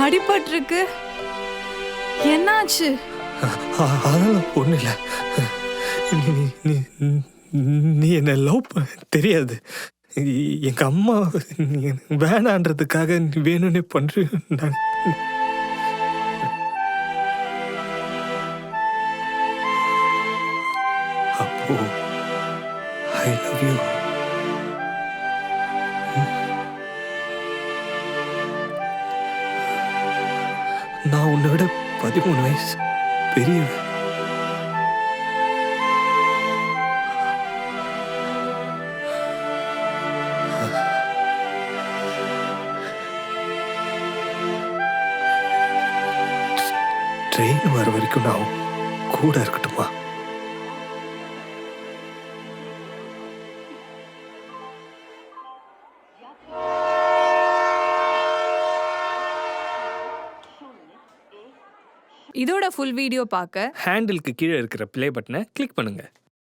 அடிபட்டிருக்கு. என்னாச்சு? அதெல்லாம் ஒன்றும் இல்லை. நீ நீ என்ன லவ் தெரியாது. எங்கள் அம்மா நீ வேணான்றதுக்காக நீ வேணும்னே பண்ணுற. நான் அப்போ ஐ லவ் யூ. நான் உன்னை விட 13 வயசு பெரியவன். ட்ரெயின் வர வரைக்கும் நான் கூட இருக்கட்டுமா? இதோட ஃபுல் வீடியோ பார்க்க ஹேண்டிலுக்கு கீழே இருக்கிற ப்ளே பட்டனை கிளிக் பண்ணுங்க.